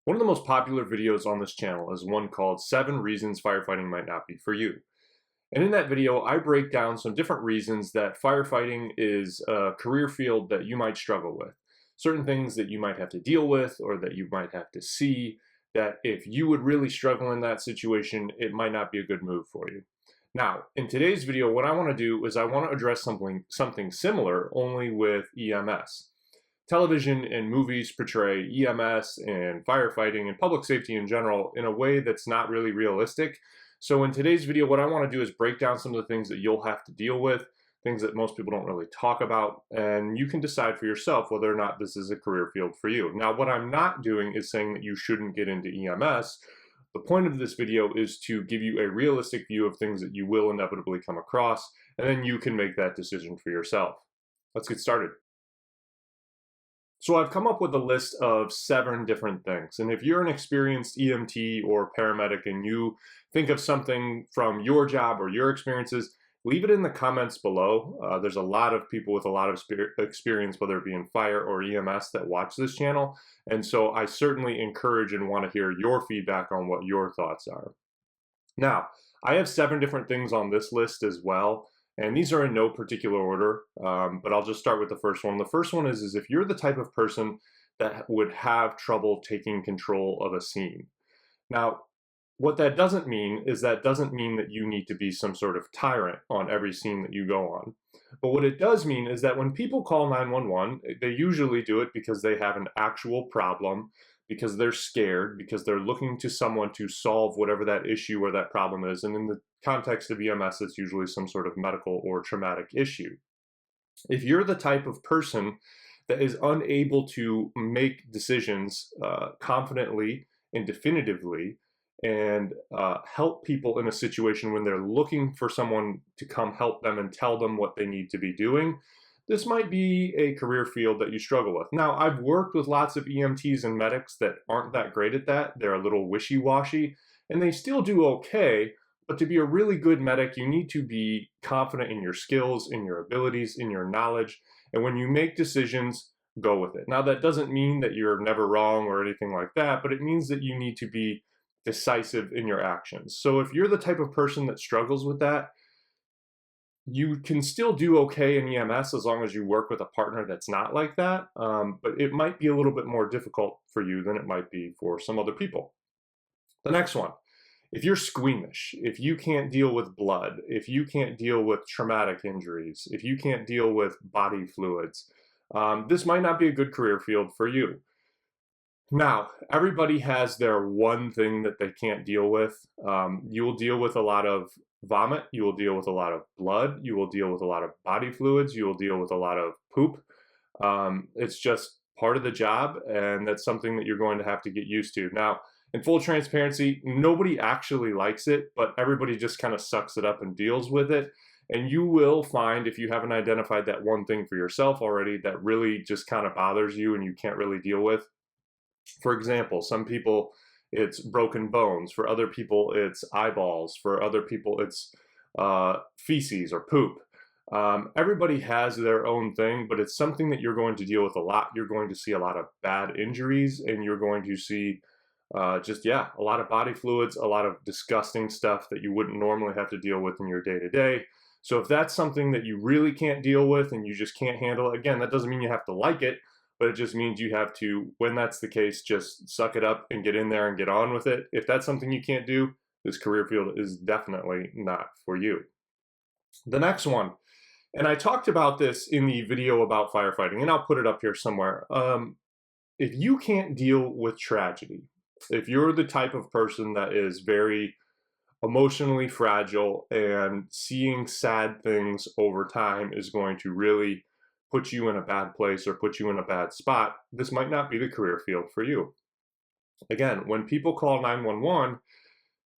One of the most popular videos on this channel is one called 7 Reasons Firefighting Might Not Be For You. And in that video, I break down some different reasons that firefighting is a career field that you might struggle with. Certain things that you might have to deal with or that you might have to see that if you would really struggle in that situation, it might not be a good move for you. Now, in today's video, what I want to do is I want to address something similar, only with EMS. Television and movies portray EMS and firefighting and public safety in general in a way that's not really realistic. So in today's video, what I want to do is break down some of the things that you'll have to deal with, things that most people don't really talk about, and you can decide for yourself whether or not this is a career field for you. Now, what I'm not doing is saying that you shouldn't get into EMS. The point of this video is to give you a realistic view of things that you will inevitably come across, and then you can make that decision for yourself. Let's get started. So I've come up with a list of 7 different things. And if you're an experienced EMT or paramedic and you think of something from your job or your experiences, leave it in the comments below. There's a lot of people with a lot of experience, whether it be in fire or EMS, that watch this channel. And so I certainly encourage and want to hear your feedback on what your thoughts are. Now, I have 7 different things on this list as well. And these are in no particular order, but I'll just start with the first one. The first one is if you're the type of person that would have trouble taking control of a scene. Now, what that doesn't mean is that you need to be some sort of tyrant on every scene that you go on. But what it does mean is that when people call 911, they usually do it because they have an actual problem, because they're scared, because they're looking to someone to solve whatever that issue or that problem is. And in the context of EMS, it's usually some sort of medical or traumatic issue. If you're the type of person that is unable to make decisions confidently and definitively and help people in a situation when they're looking for someone to come help them and tell them what they need to be doing, this might be a career field that you struggle with. Now, I've worked with lots of EMTs and medics that aren't that great at that. They're a little wishy-washy, and they still do okay, but to be a really good medic, you need to be confident in your skills, in your abilities, in your knowledge, and when you make decisions, go with it. Now, that doesn't mean that you're never wrong or anything like that, but it means that you need to be decisive in your actions. So if you're the type of person that struggles with that, you can still do okay in EMS as long as you work with a partner that's not like that, but it might be a little bit more difficult for you than it might be for some other people. The next one, if you're squeamish, if you can't deal with blood, if you can't deal with traumatic injuries, if you can't deal with body fluids, this might not be a good career field for you. Now, everybody has their one thing that they can't deal with. You will deal with a lot of vomit, you will deal with a lot of blood, you will deal with a lot of body fluids, you will deal with a lot of poop. It's just part of the job, and that's something that you're going to have to get used to. Now, in full transparency, nobody actually likes it, but everybody just kind of sucks it up and deals with it. And you will find, if you haven't identified that one thing for yourself already that really just kind of bothers you and you can't really deal with. For example, some people it's broken bones, for other people it's eyeballs, for other people it's feces or poop. Everybody has their own thing, but it's something that you're going to deal with a lot. You're going to see a lot of bad injuries, and you're going to see a lot of body fluids, a lot of disgusting stuff that you wouldn't normally have to deal with in your day-to-day. So if that's something that you really can't deal with and you just can't handle it, again, that doesn't mean you have to like it, but it just means you have to, when that's the case, just suck it up and get in there and get on with it. If that's something you can't do, this career field is definitely not for you. The next one, and I talked about this in the video about firefighting, and I'll put it up here somewhere. If you can't deal with tragedy, if you're the type of person that is very emotionally fragile and seeing sad things over time is going to really put you in a bad place or put you in a bad spot, this might not be the career field for you. Again, when people call 911,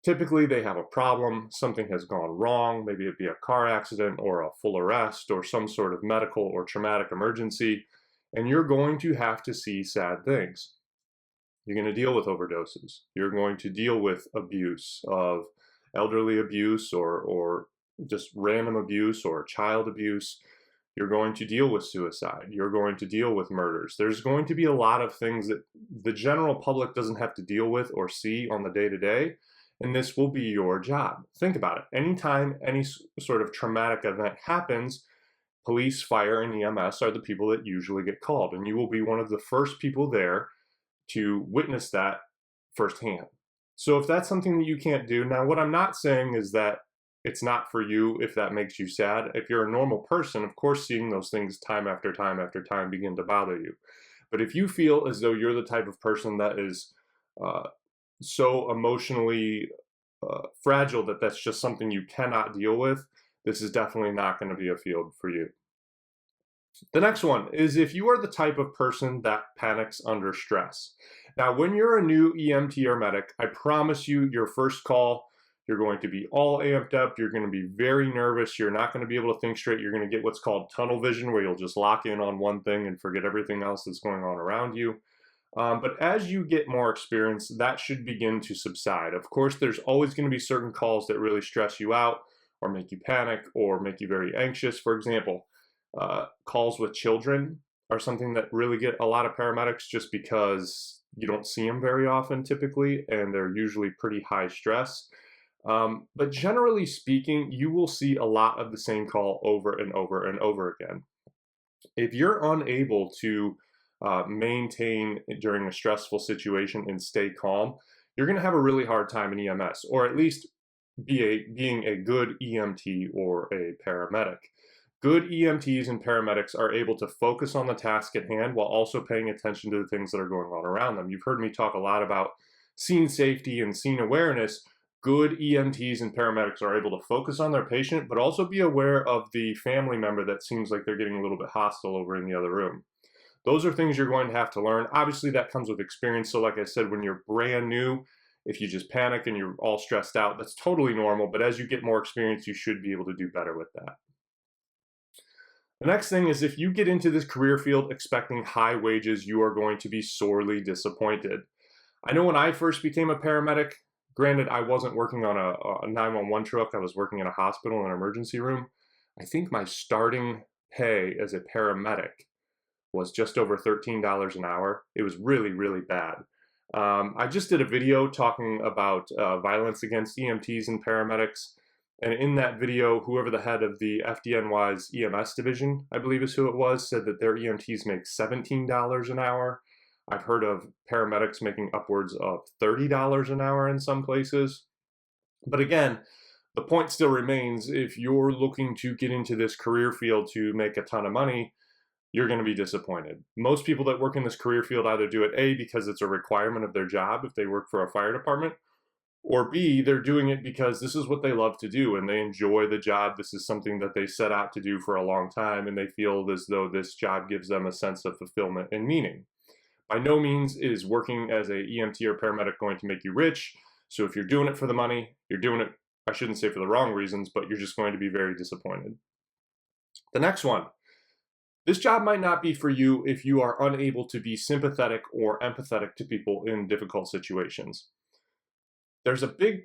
typically they have a problem, something has gone wrong, maybe it be a car accident or a full arrest or some sort of medical or traumatic emergency, and you're going to have to see sad things. You're going to deal with overdoses. You're going to deal with abuse, of elderly abuse or just random abuse or child abuse. You're going to deal with suicide. You're going to deal with murders. There's going to be a lot of things that the general public doesn't have to deal with or see on the day to day, and this will be your job. Think about it. Anytime any sort of traumatic event happens, police, fire, and EMS are the people that usually get called, and you will be one of the first people there to witness that firsthand. So if that's something that you can't do, now what I'm not saying is that it's not for you if that makes you sad. If you're a normal person, of course, seeing those things time after time after time begin to bother you. But if you feel as though you're the type of person that is so emotionally fragile that that's just something you cannot deal with, this is definitely not going to be a field for you. The next one is if you are the type of person that panics under stress. Now, when you're a new EMT or medic, I promise you, your first call, you're going to be all amped up. You're going to be very nervous. You're not going to be able to think straight. You're going to get what's called tunnel vision, where you'll just lock in on one thing and forget everything else that's going on around you. But as you get more experience, that should begin to subside. Of course, there's always going to be certain calls that really stress you out or make you panic or make you very anxious. For example, calls with children are something that really get a lot of paramedics just because you don't see them very often typically, and they're usually pretty high stress. But generally speaking, you will see a lot of the same call over and over and over again. If you're unable to maintain during a stressful situation and stay calm, you're going to have a really hard time in EMS, or at least being a good EMT or a paramedic. Good EMTs and paramedics are able to focus on the task at hand while also paying attention to the things that are going on around them. You've heard me talk a lot about scene safety and scene awareness. Good EMTs and paramedics are able to focus on their patient, but also be aware of the family member that seems like they're getting a little bit hostile over in the other room. Those are things you're going to have to learn. Obviously, that comes with experience. So like I said, when you're brand new, if you just panic and you're all stressed out, that's totally normal. But as you get more experience, you should be able to do better with that. The next thing is if you get into this career field expecting high wages, you are going to be sorely disappointed. I know when I first became a paramedic, granted, I wasn't working on a 911 truck. I was working in a hospital in an emergency room. I think my starting pay as a paramedic was just over $13 an hour. It was really, really bad. I just did a video talking about violence against EMTs and paramedics. And in that video, whoever the head of the FDNY's EMS division, I believe is who it was, said that their EMTs make $17 an hour. I've heard of paramedics making upwards of $30 an hour in some places. But again, the point still remains, if you're looking to get into this career field to make a ton of money, you're going to be disappointed. Most people that work in this career field either do it A, because it's a requirement of their job if they work for a fire department, or B, they're doing it because this is what they love to do and they enjoy the job. This is something that they set out to do for a long time, and they feel as though this job gives them a sense of fulfillment and meaning. By no means is working as a EMT or paramedic going to make you rich. So if you're doing it for the money, you're doing it, I shouldn't say for the wrong reasons, but you're just going to be very disappointed. The next one. This job might not be for you if you are unable to be sympathetic or empathetic to people in difficult situations. There's a big,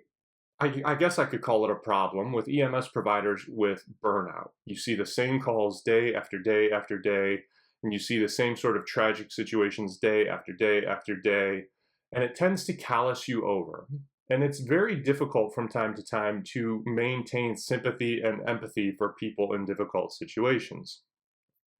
I guess I could call it a problem with EMS providers with burnout. You see the same calls day after day after day, and you see the same sort of tragic situations day after day after day, and it tends to callous you over. And it's very difficult from time to time to maintain sympathy and empathy for people in difficult situations.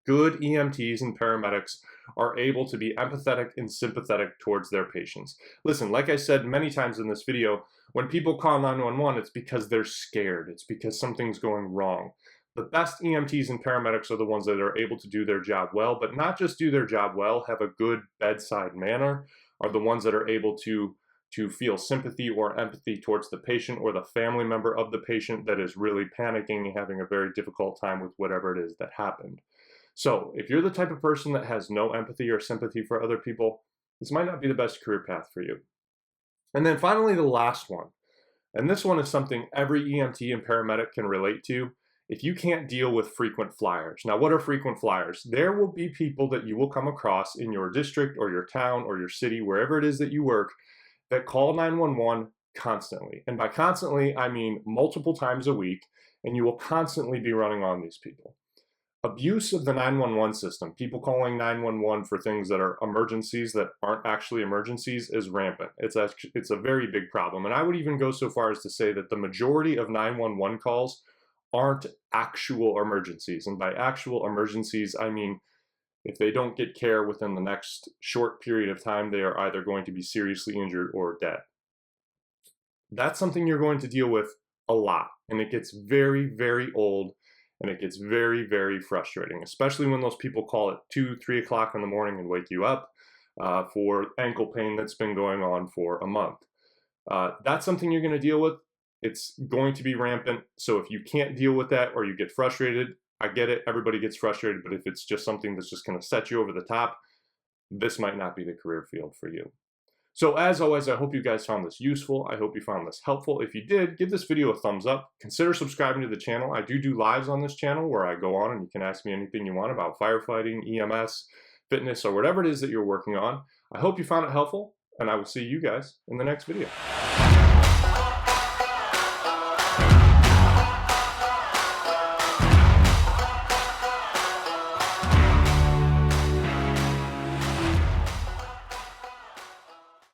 Good EMTs and paramedics are able to be empathetic and sympathetic towards their patients. Listen, like I said many times in this video, when people call 911, it's because they're scared. It's because something's going wrong. The best EMTs and paramedics are the ones that are able to do their job well, but not just do their job well, have a good bedside manner, are the ones that are able to feel sympathy or empathy towards the patient or the family member of the patient that is really panicking and having a very difficult time with whatever it is that happened. So if you're the type of person that has no empathy or sympathy for other people, this might not be the best career path for you. And then finally, the last one. And this one is something every EMT and paramedic can relate to. If you can't deal with frequent flyers. Now, what are frequent flyers? There will be people that you will come across in your district or your town or your city, wherever it is that you work, that call 911 constantly. And by constantly, I mean multiple times a week, and you will constantly be running on these people. Abuse of the 911 system, people calling 911 for things that are emergencies that aren't actually emergencies, is rampant. It's a very big problem. And I would even go so far as to say that the majority of 911 calls aren't actual emergencies. And by actual emergencies, I mean if they don't get care within the next short period of time, they are either going to be seriously injured or dead. That's something you're going to deal with a lot, and it gets very, very old, and it gets very, very frustrating, especially when those people call at 2, 3 o'clock in the morning and wake you up for ankle pain that's been going on for a month. That's something you're going to deal with. It's going to be rampant. So if you can't deal with that or you get frustrated, I get it. Everybody gets frustrated. But if it's just something that's just going to set you over the top, this might not be the career field for you. So as always, I hope you guys found this useful. I hope you found this helpful. If you did, give this video a thumbs up. Consider subscribing to the channel. I do lives on this channel where I go on and you can ask me anything you want about firefighting, EMS, fitness, or whatever it is that you're working on. I hope you found it helpful, and I will see you guys in the next video.